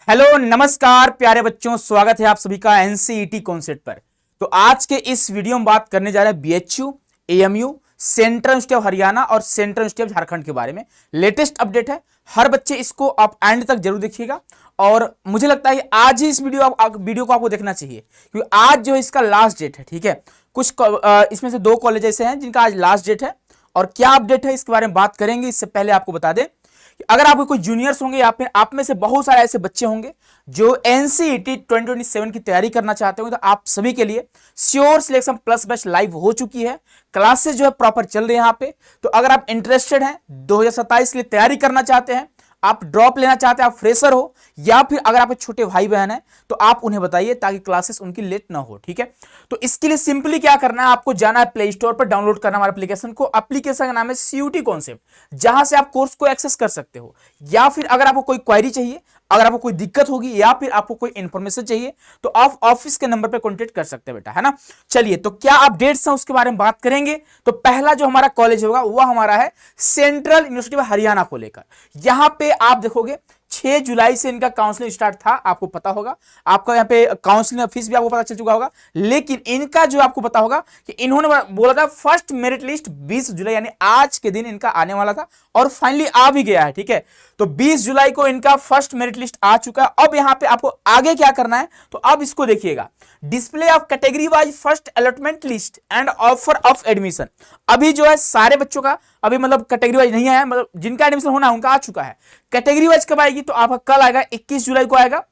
Hello नमस्कार प्यारे बच्चों, स्वागत है आप सभी का एनसीईटी कॉन्सेप्ट पर। तो आज के इस वीडियो में बात करने जा रहे हैं BHU, AMU, central university of Haryana और सेंट्रल यूनिवर्सिटी ऑफ झारखंड के बारे में। लेटेस्ट अपडेट है, हर बच्चे इसको आप एंड तक जरूर देखिएगा। और मुझे लगता है आज ही इस वीडियो को आपको देखना चाहिए, क्योंकि आज जो है इसका लास्ट डेट है। ठीक है, कुछ इसमें से 2 कॉलेज ऐसे हैं जिनका आज लास्ट डेट है, और क्या अपडेट है इसके बारे में बात करेंगे। इससे पहले आपको बता दें, अगर आपके कोई जूनियर्स होंगे या फिर आप में से बहुत सारे ऐसे बच्चे होंगे जो एनसीईटी 2027 की तैयारी करना चाहते होंगे, तो आप सभी के लिए sure selection plus batch live हो चुकी है। क्लासेस जो है प्रॉपर चल रही है यहाँ पे। तो अगर आप इंटरेस्टेड हैं, 2027 के लिए तैयारी करना चाहते हैं, आप ड्रॉप लेना चाहते हैं, आप फ्रेशर हो, या फिर अगर आपके छोटे भाई बहन हैं तो आप उन्हें बताइए ताकि क्लासेस उनकी लेट ना हो। ठीक है, तो इसके लिए सिंपली क्या करना है, आपको जाना है प्ले स्टोर पर, डाउनलोड करना हमारे एप्लीकेशन को। एप्लीकेशन का नाम है सीयूटी कॉन्सेप्ट, जहां से आप कोर्स को एक्सेस कर सकते हो। या फिर अगर आपको कोई क्वेरी चाहिए, अगर आपको कोई दिक्कत होगी, या फिर आपको कोई इंफॉर्मेशन चाहिए, तो आप ऑफिस के नंबर पर कॉन्टेक्ट कर सकते हैं बेटा, है ना। चलिए, तो क्या अपडेट्स हैं उसके बारे में बात करेंगे। तो पहला जो हमारा कॉलेज होगा वह हमारा है सेंट्रल यूनिवर्सिटी ऑफ हरियाणा को लेकर। यहां पे आप देखोगे 6 जुलाई से इनका काउंसलिंग स्टार्ट था, आपको पता होगा। आपका यहाँ पे काउंसलिंग फीस भी आपको पता चल चुका होगा। लेकिन इनका जो आपको पता होगा कि इन्होंने बोला था फर्स्ट मेरिट लिस्ट 20 जुलाई यानी आज के दिन इनका आने वाला था, और फाइनली आ भी गया है। ठीक है, तो 20 जुलाई को इनका फर्स्ट मेरिट लिस्ट आ चुका है। अब यहाँ पे आपको आगे क्या करना है, तो अब इसको देखिएगा, display of category wise first allotment list and offer of admission. अभी जो है सारे बच्चों का अभी मतलब कैटेगरी वाइज नहीं आया, मतलब जिनका एडमिशन होना है उनका आ चुका है। कैटेगरी वाइज कब आएगी, तो आपका कल आएगा, 21 जुलाई को आएगा।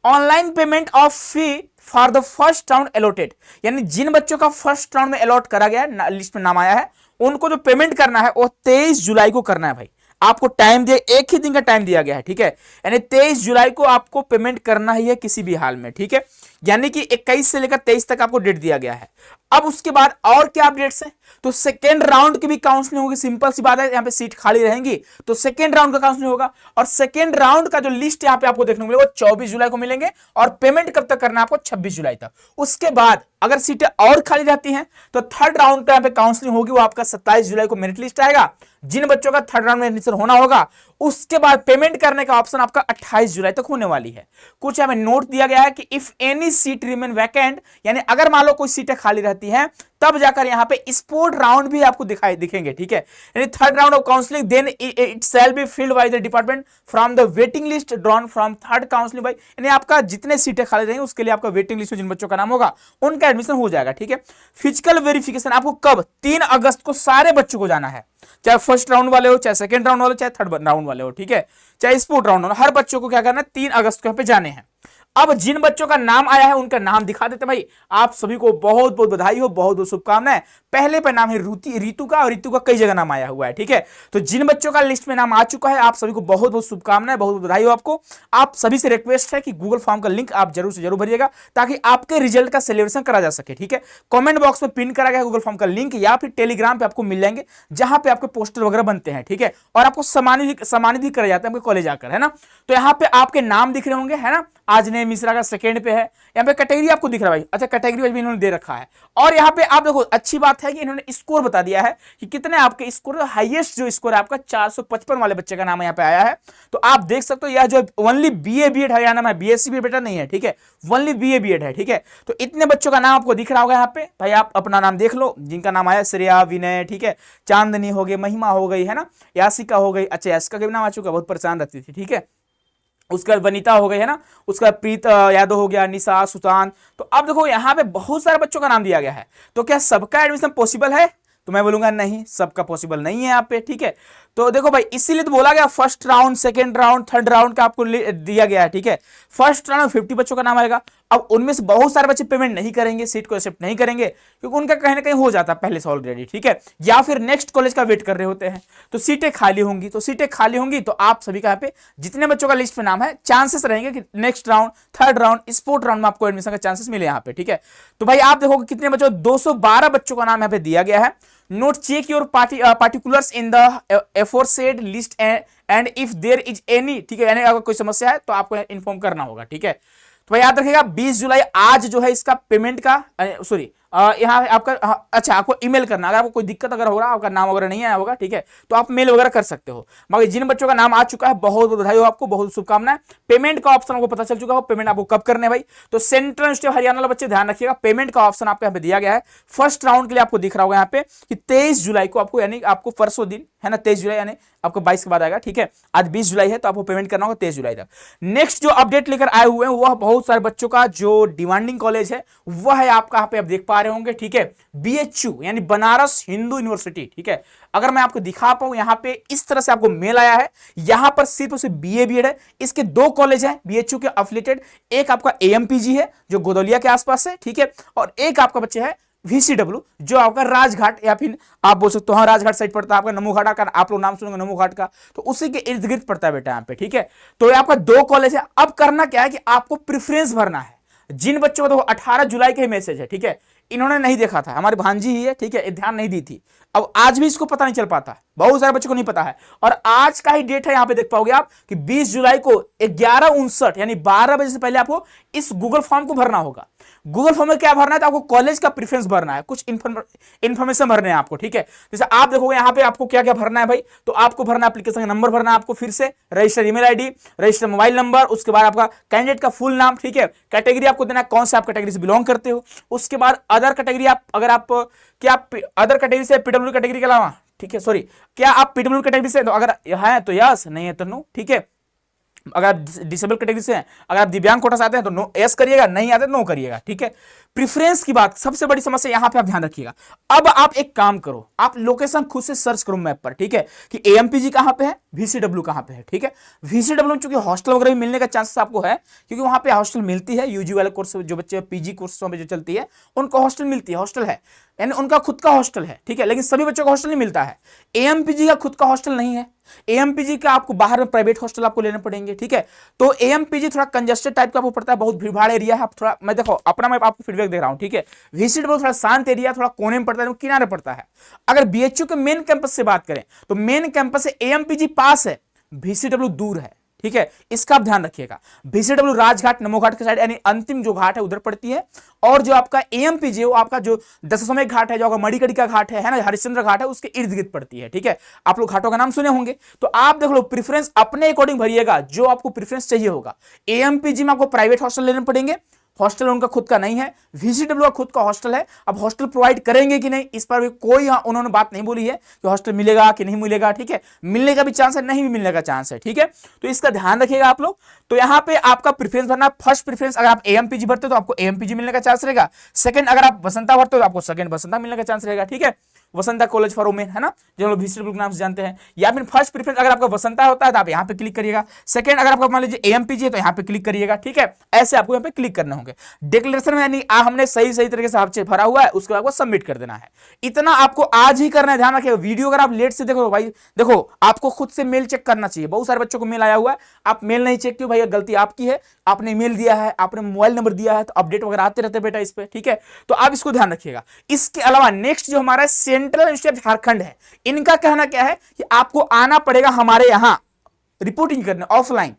Online payment of fee for the first round allotted, यानी जिन बच्चों का फर्स्ट राउंड में अलॉट करा गया है, लिस्ट में नाम आया है, उनको जो पेमेंट करना है वो 23 जुलाई को करना है भाई। आपको टाइम दिया, एक ही दिन का टाइम दिया गया है। ठीक है, यानी 23 जुलाई को आपको पेमेंट करना ही है किसी भी हाल में। ठीक है, यानी कि 21 से लेकर 23 तक आपको डेट दिया गया है। अब उसके बाद और क्या अपडेट्स हैं, तो सेकेंड राउंड की भी काउंसलिंग होगी। सिंपल सी बात है, यहाँ पे सीट खाली रहेंगी तो सेकेंड राउंड का काउंसलिंग होगा, और सेकेंड राउंड का जो लिस्ट यहाँ पे आपको देखने को मिलेगा वो 24 जुलाई को मिलेंगे, और पेमेंट कब तक करना है आपको, 26 जुलाई तक। उसके बाद अगर सीटें और खाली रहती हैं तो थर्ड राउंड का यहाँ पे काउंसलिंग होगी, वो आपका 27 जुलाई को मेरिट लिस्ट आएगा। जिन बच्चों का थर्ड राउंड में एडमिशन होना होगा, उसके बाद पेमेंट करने का ऑप्शन आपका 28 जुलाई तक होने वाली है। कुछ यहाँ पे नोट दिया गया है कि if any seat remain vacant, यानी अगर मान लो कोई सीटें खाली रहती हैं, तब जाकर यहां पे स्पोर्ट राउंड भी आपको दिखेंगे। ठीक है, यानी third round of counselling then it shall be filled by the department from the waiting list drawn from third counselling by, यानी आपका जितने सीटें खाली रहेंगी उसके लिए आपका वेटिंग लिस्ट में जिन बच्चों का नाम होगा उनका एडमिशन हो जाएगा। ठीक है, फिजिकल वेरिफिकेशन आपको कब, 3 अगस्त को सारे बच्चों को जाना है, चाहे फर्स्ट राउंड वाले हो, चाहे सेकंड राउंड वाले हो, चाहे थर्ड राउंड वाले हो। ठीक है, चाहे स्पोर्ट राउंड हो, हर बच्चों को क्या करना है, 3 अगस्त को यहाँ पे जाने हैं। अब जिन बच्चों का नाम आया है उनका नाम दिखा देते भाई। आप सभी को बहुत बहुत बधाई हो, बहुत बहुत शुभकामनाएं। पहले पे नाम है रीतु का, और रीतु का कई जगह नाम आया हुआ है। ठीक है, तो जिन बच्चों का लिस्ट में नाम आ चुका है, आप सभी को बहुत बहुत शुभकामनाएं, बहुत बधाई हो आपको। आप सभी से रिक्वेस्ट है कि गूगल फॉर्म का लिंक आप जरूर से जरूर भरिएगा, ताकि आपके रिजल्ट का सेलिब्रेशन करा जा सके। ठीक है, कॉमेंट बॉक्स में पिन करा गया गूगल फॉर्म का लिंक, या फिर टेलीग्राम पे आपको मिल जाएंगे, जहां पे आपके पोस्टर वगैरह बनते हैं। ठीक है, और आपको सम्मानित भी करा जाता है आपके कॉलेज आकर, है ना। तो यहाँ पे आपके नाम दिख रहे होंगे, है ना। आजने मिश्रा का सेकंड पे है, यहाँ पे कैटेगरी आपको दिख रहा है भाई। अच्छा, कैटेगरी वाइज भी इन्होंने दे रखा है। और यहाँ पे आप देखो, अच्छी बात है कि इन्होंने स्कोर बता दिया है कि कितने आपके स्कोर, हाईएस्ट जो स्कोर है आपका 455 वाले बच्चे का नाम यहाँ पे आया है। तो आप देख सकते हो, यह जो ओनली बीए बीएड हरियाणा में, बीएससी भी बेटा नहीं है। ठीक है, ओनली बीए बीएड है। ठीक है, तो इतने बच्चों का नाम आपको दिख रहा होगा यहाँ पे भाई। आप अपना नाम देख लो, जिनका नाम आया, श्रेया, विनय, ठीक है, चांदनी हो गई, महिमा हो गई, है ना, यासिका हो गई। अच्छा, यासिका का भी नाम आ चुका, बहुत परेशान रहती थी। ठीक है, उसके बाद वनीता हो गई, है ना, उसका प्रीत यादव हो गया, निशा, सुल्तान। तो अब देखो यहाँ पे बहुत सारे बच्चों का नाम दिया गया है। तो क्या सबका एडमिशन पॉसिबल है, तो मैं बोलूंगा नहीं, सबका पॉसिबल नहीं है यहाँ पे। ठीक है, तो देखो भाई, इसीलिए तो बोला गया first round, second round, third round का आपको दिया गया है। ठीक है, फर्स्ट राउंड में 50 बच्चों का नाम आएगा। अब उनमें से बहुत सारे बच्चे पेमेंट नहीं करेंगे, सीट को एक्सेप्ट नहीं करेंगे, क्योंकि उनका कहीं ना कहीं हो जाता है पहले से ऑलरेडी। ठीक है, या फिर नेक्स्ट कॉलेज का वेट कर रहे होते हैं, तो सीटें खाली होंगी। तो सीटें खाली होंगी तो आप सभी का यहाँ पे जितने बच्चों का लिस्ट में नाम है, चांसेस रहेंगे कि next round, third round, sport round में आपको एडमिशन का चांसेस मिले यहाँ पे। ठीक है, तो भाई आप देखोगे कितने बच्चों, 212 बच्चों का नाम यहाँ पे दिया गया है। Note check your particulars in the aforesaid list and if there is any, ठीक है, यानी अगर कोई समस्या है तो आपको इन्फॉर्म करना होगा। ठीक है, तो भाई याद रखिएगा 20 जुलाई आज जो है इसका पेमेंट का, सॉरी यहाँ आपका अच्छा आपको ईमेल करना, अगर आपको कोई दिक्कत अगर हो रहा है, आपका नाम वगैरह नहीं आया होगा, ठीक है, तो आप मेल वगैरह कर सकते हो। मगर जिन बच्चों का नाम आ चुका है बहुत बहुत बधाई हो आपको, बहुत शुभकामनाएं। पेमेंट का ऑप्शन आपको पता चल चुका हो, पेमेंट आपको कब करने भाई, तो सेंट्रल यूनिवर्सिटी ऑफ हरियाणा वाले बच्चे ध्यान रखिएगा, पेमेंट का ऑप्शन आपको यहाँ पे दिया गया है। फर्स्ट राउंड के लिए आपको दिख रहा होगा यहाँ पे कि 23 जुलाई को आपको, यानी आपको परसों दिन है ना, 23 जुलाई, यानी आपको 22 के बाद आएगा, ठीक है, आज 20 जुलाई है, तो आपको पेमेंट करना होगा 23 जुलाई तक। नेक्स्ट जो अपडेट लेकर आए हुए हैं वह बहुत सारे बच्चों का जो डिमांडिंग कॉलेज है वह है आपका, यहाँ पे आप देख पा रहे होंगे, ठीक है, बीएचयू यानी बनारस हिंदू यूनिवर्सिटी, ठीक है। अगर मैं आपको दिखा पाऊं यहाँ पे इस तरह से आपको मेल आया है, यहां पर सिर्फ और सिर्फ बीए बीएड है। इसके दो कॉलेज हैं बीएचयू के एफिलिएटेड, एक आपका एएमपीजी है जो गोदौलिया के आसपास है, ठीक है, और एक आपका बच्चे है VCW जो आपका राजघाट, या फिर आप बोल सकते हो हाँ राजघाट साइड पड़ता है आपका, नमो घाटा का आप लोग नाम सुनेंगे नमो घाट का, तो उसी के इर्द गिर्द पड़ता है बेटा यहाँ पे, ठीक है। तो ये आपका दो कॉलेज है। अब करना क्या है कि आपको प्रेफरेंस भरना है। जिन बच्चों को, तो 18 जुलाई के मैसेज है, ठीक है, इन्होंने नहीं देखा था, हमारी भांजी ही है, ठीक है, ध्यान नहीं दी थी, अब आज भी इसको पता नहीं चल पाता, बहुत सारे बच्चों को नहीं पता है। और आज का ही डेट है, यहां पे देख पाओगे आप कि 20 जुलाई को 11:59 यानी 12 बजे से पहले आपको इस गूगल फॉर्म को भरना होगा। गूगल फॉर्म में क्या भरना है, तो आपको कॉलेज का प्रेफरेंस भरना है, कुछ इन्फॉर्मेशन भरने हैं आपको, ठीक है। जैसे आप देखोगे यहाँ पे आपको क्या क्या भरना है भाई, तो आपको भरना है एप्लीकेशन का नंबर भरना है आपको, फिर से register email ID, register mobile number, उसके बाद आपका कैंडिडेट का फुल नाम, ठीक है, कैटेगरी आपको देना है, कौन से आप कैटेगरी से बिलोंग करते हो, उसके बाद अदर कैटेगरी, आप अगर आप क्या अदर कैटेगरी से पीडब्ल्यू कैटेगरी के अलावा, ठीक है, सॉरी, क्या आप पीडब्ल्यू कैटेगरी से, तो अगर है तो यस, नहीं है तो नो, ठीक है। अगर आप डिसेबल कैटेगरी से हैं, अगर आप दिव्यांग कोटा से आते हैं तो नो एस करिएगा, नहीं आते नो करिएगा, ठीक है। प्रेफरेंस की बात सबसे बड़ी समस्या यहां पे आप ध्यान रखिएगा। अब आप एक काम करो, आप लोकेशन खुद से सर्च करो मैप पर, ठीक है, कि एएमपीजी कहां पे है, VCW कहां पे है, ठीक है। VCW में चूंकि हॉस्टल वगैरह भी मिलने का चांसेस आपको है, क्योंकि वहां पे हॉस्टल मिलती है, यूजी वाले कोर्स जो बच्चे पीजी कोर्सों में जो चलती है उनको हॉस्टल मिलती है, हॉस्टल है, यानी उनका खुद का हॉस्टल है, ठीक है, लेकिन सभी बच्चों को हॉस्टल नहीं मिलता है। एएमपीजी का खुद का हॉस्टल नहीं है, एएमपीजी का आपको बाहर में प्राइवेट हॉस्टल आपको लेने पड़ेंगे, ठीक है। तो एएमपीजी थोड़ा कंजेस्टेड टाइप का आपको पड़ता है, बहुत भीड़ भाड़ एरिया है, आप थोड़ा, मैं देखो अपना मैं आपको फीडबैक दे रहा हूं, ठीक है। VCW थोड़ा शांत एरिया, थोड़ा कोने में पड़ता है, किनारे पड़ता है। अगर बीएचयू के मेन कैंपस से बात करें तो मेन कैंपस से एएमपीजी पास है, VCW दूर है, ठीक है, इसका आप ध्यान रखिएगा। VCW राजघाट नमो घाट के साइड, यानी अंतिम जो घाट है उधर पड़ती है, और जो आपका एएमपीजी वो आपका जो दशाश्वमेध घाट है, जो आपका मणिकर्णी का घाट है ना, हरिश्चंद्र घाट है, उसके इर्द गिर्द पड़ती है, ठीक है। आप लोग घाटों का नाम सुने होंगे, तो आप देख लो प्रेफरेंस अपने अकॉर्डिंग भरिएगा, जो आपको प्रेफरेंस चाहिए होगा। एएमपीजी में आपको प्राइवेट हॉस्टल लेने पड़ेंगे, हॉस्टल उनका खुद का नहीं है, VCW का खुद का हॉस्टल है। अब हॉस्टल प्रोवाइड करेंगे कि नहीं, इस पर भी कोई उन्होंने बात नहीं बोली है कि हॉस्टल मिलेगा कि नहीं मिलेगा, ठीक है, मिलने का भी चांस है, नहीं भी मिलने का चांस है, ठीक है। तो इसका ध्यान रखिएगा आप लोग। तो यहाँ पे आपका प्रेफरेंस भरना, फर्स्ट प्रेफरेंस अगर आप एएमपीजी भरते हो तो आपको एएमपीजी मिलने का चांस रहेगा, सेकंड अगर आप वसंता भरते हो तो आपको सेकंड वसंता मिलने का चांस रहेगा, ठीक है, वसंता कॉलेज फॉर वुमेन, है ना, जो लोग VCW के नाम से जानते हैं। या फिर फर्स्ट प्रेफरेंस अगर आपका वसंता होता है तो आप यहाँ पे क्लिक करिएगा, सेकंड अगर आपका मान लीजिए एएमपीजी है तो यहाँ पे क्लिक करिएगा, ठीक है, ऐसे आपको यहाँ पे क्लिक करने होंगे। डिक्लेरेशन में यानी हमने सही तरीके से आपसे भरा हुआ है, उसके बाद आपको सबमिट कर देना है। इतना आपको आज ही करना है, ध्यान रखिएगा। वीडियो अगर आप लेट से देखो भाई, देखो आपको खुद से मेल चेक करना चाहिए। बहुत सारे बच्चों को मेल आया हुआ है, आप मेल नहीं चेक किए, भैया गलती आपकी है, आपने मेल दिया है, आपने मोबाइल नंबर दिया है, तो अपडेट वगैरह आते रहते बेटा इस पे, ठीक है, तो आप इसको ध्यान रखिएगा। इसके अलावा नेक्स्ट जो हमारा सेंट्रल यूनिवर्सिटी ऑफ झारखंड है, इनका कहना क्या है कि आपको आना पड़ेगा हमारे यहां रिपोर्टिंग करने ऑफलाइन,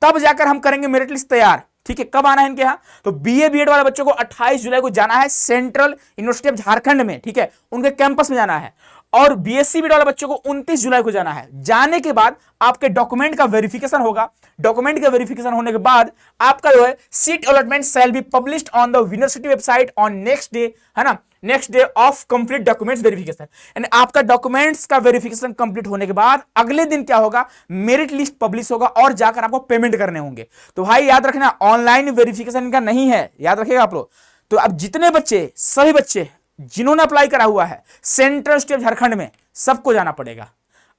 तब जाकर हम करेंगे मेरिट लिस्ट तैयार, ठीक है। कब आना है इनके यहां, तो बीए बीएड वाले बच्चों को 28 जुलाई को जाना है सेंट्रल यूनिवर्सिटी ऑफ झारखंड में, ठीक है, उनके कैंपस में जाना है। और बीएससी बीएड वाले बच्चों को 29 जुलाई को जाना है। जाने के बाद आपके डॉक्यूमेंट का वेरिफिकेशन होगा, डॉक्यूमेंट का वेरिफिकेशन होने के बाद आपका जो है seat allotment shall be published on the university website on next day, है ना, next day of complete documents verification. यानी आपका डॉक्यूमेंट्स का वेरिफिकेशन कंप्लीट होने के बाद अगले दिन क्या होगा, मेरिट लिस्ट पब्लिश होगा और जाकर आपको पेमेंट करने होंगे। तो भाई याद रखना, ऑनलाइन वेरिफिकेशन इनका नहीं है, याद रखिएगा आप लोग। तो अब जितने बच्चे, सभी बच्चे जिन्होंने अप्लाई करा हुआ है सेंट्रल यूनिवर्सिटी ऑफ झारखंड में, सबको जाना पड़ेगा।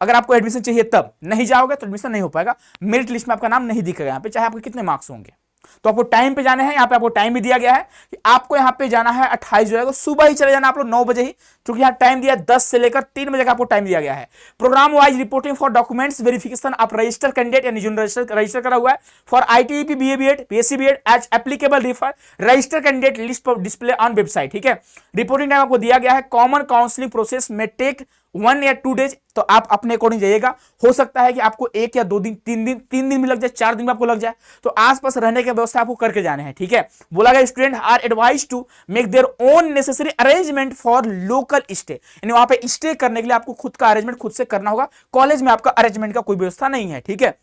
अगर आपको एडमिशन चाहिए तब, नहीं जाओगे तो एडमिशन नहीं हो पाएगा, मेरिट लिस्ट में आपका नाम नहीं दिखेगा यहाँ पे, चाहे आपके कितने मार्क्स होंगे। तो आपको टाइम पे जाने हैं, यहाँ पे आपको टाइम भी दिया गया है कि आपको यहाँ पे जाना है 28 जुलाई को, सुबह ही चले जाना आप लोग 9 बजे ही, क्योंकि यहाँ टाइम दिया 10 से लेकर 3 बजे का आपको टाइम दिया गया है। Programme wise reporting for documents verification आप रजिस्टर कैंडिडेट यानी जो रजिस्टर करा हुआ है for ITEP BA BEd BSc BEd as applicable refer register candidate list display on website, ठीक है। रिपोर्टिंग टाइम आपको दिया गया है। कॉमन काउंसलिंग प्रोसेस में टेक 1 या 2 डेज, तो आप अपने अकॉर्डिंग जाइएगा। हो सकता है कि आपको 1 या 2 दिन, 3 दिन भी लग जाए, 4 दिन में आपको लग जाए, तो आसपास रहने की व्यवस्था आपको करके जाने हैं, ठीक है। बोला गया student are advise to make their own necessary arrangement for local stay, यानी वहां पे स्टे करने के लिए आपको खुद का अरेंजमेंट खुद से करना होगा, कॉलेज में आपका अरेंजमेंट का कोई व्यवस्था नहीं है, ठीक है।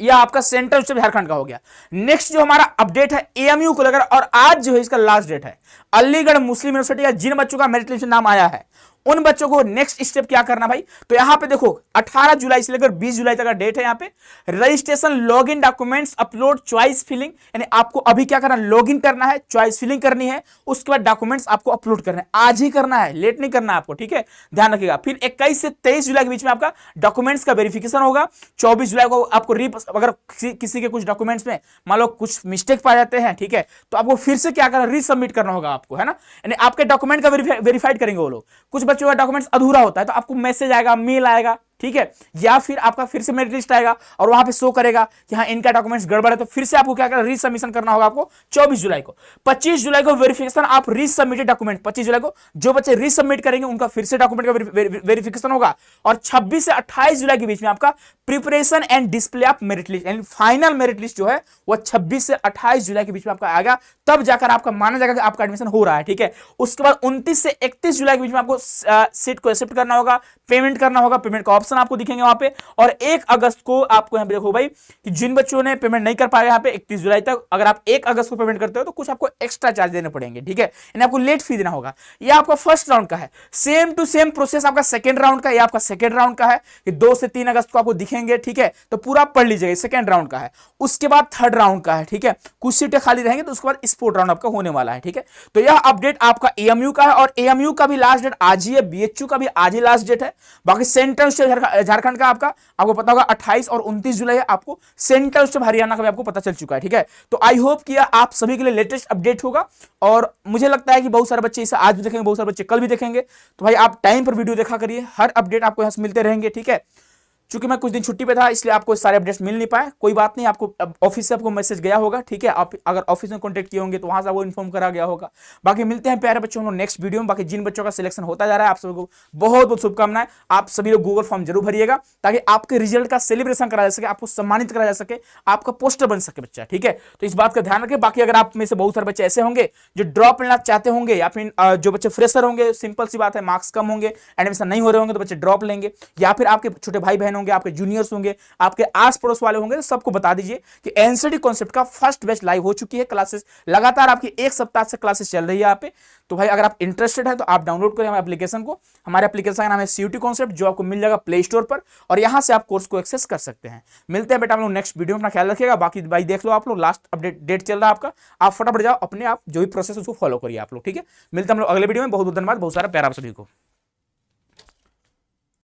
यह आपका सेंट्रल स्टेट झारखंड का हो गया। नेक्स्ट जो हमारा अपडेट है एएमयू को लेकर, और आज जो है इसका लास्ट डेट है। अलीगढ़ मुस्लिम यूनिवर्सिटी का जिन बच्चों का मेरिट लिस्ट में नाम आया है उन बच्चों को नेक्स्ट स्टेप क्या करना भाई, तो यहां पे देखो 18 जुलाई से लेकर 20 जुलाई तक का डेट है। यहां पे registration, login, documents upload, choice filling, यानी आपको अभी क्या करना है, लॉगिन करना है, चॉइस फिलिंग करनी है, उसके बाद डॉक्यूमेंट्स आपको अपलोड करना है, आज ही करना है, लेट नहीं करना है आपको, ठीक है, ध्यान रखिएगा। फिर 21 से 23 जुलाई के बीच में आपका डॉक्यूमेंट्स का वेरिफिकेशन होगा। 24 जुलाई को आपको अगर किसी के कुछ डॉक्यूमेंट्स में मान लो कुछ मिस्टेक पाए जाते हैं, ठीक है, तो आपको फिर से क्या करना, रीसबमिट करना होगा आपको, है ना, यानी आपके डॉक्यूमेंट का वेरीफाइड करेंगे वो लोग। कुछ बच्चों का डॉक्यूमेंट्स अधूरा होता है तो आपको मैसेज आएगा, मेल आएगा, ठीक है, या फिर आपका फिर से मेरिट लिस्ट आएगा और वहां पे शो करेगा कि हाँ इनका डॉक्यूमेंट्स गड़बड़ है, तो फिर से आपको क्या करना, रीसबमिशन करना होगा आपको 24 जुलाई को। 25 जुलाई को वेरिफिकेशन, आप रीसबमिटेड डॉक्यूमेंट 25 जुलाई को जो बच्चे रीसबमिट करेंगे उनका फिर से डॉक्यूमेंट का वेरिफिकेशन होगा। और 26 से 28 जुलाई के बीच में आपका preparation and display of merit list, यानी फाइनल मेरिट लिस्ट जो है वो 26 से 28 जुलाई के बीच में आपका आएगा, तब जाकर आपका माना जाएगा कि आपका एडमिशन हो रहा है, ठीक है। उसके बाद 29 से 31 जुलाई के बीच में आपको सीट को एक्सेप्ट करना होगा, पेमेंट करना होगा, पेमेंट का ऑप्शन आपको दिखेंगे वहां पे। और 1 अगस्त को आपको यहां पे देखो भाई कि जिन बच्चों ने पेमेंट नहीं कर पाया यहां पे 31 जुलाई तक, अगर आप 1 अगस्त को पेमेंट करते हो तो कुछ आपको एक्स्ट्रा चार्ज देने पड़ेंगे, ठीक है, यानी आपको लेट फी देना होगा। यह आपका फर्स्ट राउंड का है। सेम टू सेम प्रोसेस आपका सेकंड राउंड का, यह आपका सेकंड राउंड का है कि 2 से 3 अगस्त को आपको दिखेंगे, ठीक है, तो पूरा पढ़ लीजिएगा, सेकंड राउंड का है। उसके बाद थर्ड राउंड का है, ठीक है, कुछ सीटें खाली रहेंगी तो उसके बाद स्पोर्ट राउंड आपका होने वाला है, ठीक है। तो यह अपडेट आपका एएमयू का है, और एएमयू का भी लास्ट डेट आज ही है, बीएचयू का भी आज ही लास्ट डेट है। बाकी सेंट्रल स्टेट झारखंड का आपको पता होगा 28 और 29 जुलाई है, आपको सेंट्रल स्टेट हरियाणा का भी आपको पता चल चुका है, ठीक है। तो आई होप कि आप सभी के लिए लेटेस्ट अपडेट होगा, और मुझे लगता है कि बहुत सारे बच्चे इसे आज भी देखेंगे, बहुत सारे बच्चे कल भी देखेंगे, तो भाई आप टाइम पर वीडियो देखा करिए, हर अपडेट आपको यहां से मिलते रहेंगे, ठीक है। चूंकि मैं कुछ दिन छुट्टी पे था इसलिए आपको सारे अपडेट्स मिल नहीं पाए, कोई बात नहीं, आपको ऑफिस से आपको मैसेज गया होगा, ठीक है, आप अगर ऑफिस में कांटेक्ट किए होंगे तो वहां से आपको इन्फॉर्म करा गया होगा। बाकी मिलते हैं प्यारे बच्चों हम नेक्स्ट वीडियो में। बाकी जिन बच्चों का सिलेक्शन होता जा रहा है आप सभी को बहुत बहुत शुभकामनाएं। आप सभी लोग गूगल फॉर्म जरूर भरिएगा ताकि आपके रिजल्ट का सेलिब्रेशन करा जा सके, आपको सम्मानित करा जा सके, आपका पोस्टर बन सके बच्चा, ठीक है। तो इस बात का ध्यान रखें। बाकी अगर आप में से बहुत सारे बच्चे ऐसे होंगे जो ड्रॉप लेना चाहते होंगे, या फिर जो बच्चे फ्रेशर होंगे, सिंपल सी बात है, मार्क्स कम होंगे, एडमिशन नहीं हो रहे होंगे तो बच्चे ड्रॉप लेंगे, या फिर आपके छोटे भाई बहन होंगे, आपके जूनियर्स होंगे, आपके आस पड़ोस वाले होंगे, तो सबको बता दीजिए कि एनसीटी कॉन्सेप्ट का फर्स्ट बैच लाइव हो चुकी है। क्लासेस लगातार आपकी 1 सप्ताह से क्लासेस चल रही है यहाँ पे। तो भाई अगर आप इंटरेस्टेड हैं तो आप डाउनलोड करें हमारे एप्लीकेशन को। हमारे एप्लीकेशन का नाम है सीयूटी कॉन्सेप्ट, जो आपको मिल जाएगा प्ले स्टोर पर, और यहां से आप कोर्स को एक्सेस कर सकते हैं। मिलते हैं बेटा हम लोग नेक्स्ट वीडियो में, अपना ख्याल रखिएगा। बाकी भाई देख लो आप लोग, लास्ट अपडेट डेट चल रहा है आपका, आप फटाफट जाओ अपने आप जो भी प्रोसेस उसको फॉलो करिए आप लोग, ठीक है। मिलते हैं हम लोग अगले वीडियो में। बहुत बहुत धन्यवाद, बहुत सारा प्यार आप सभी को।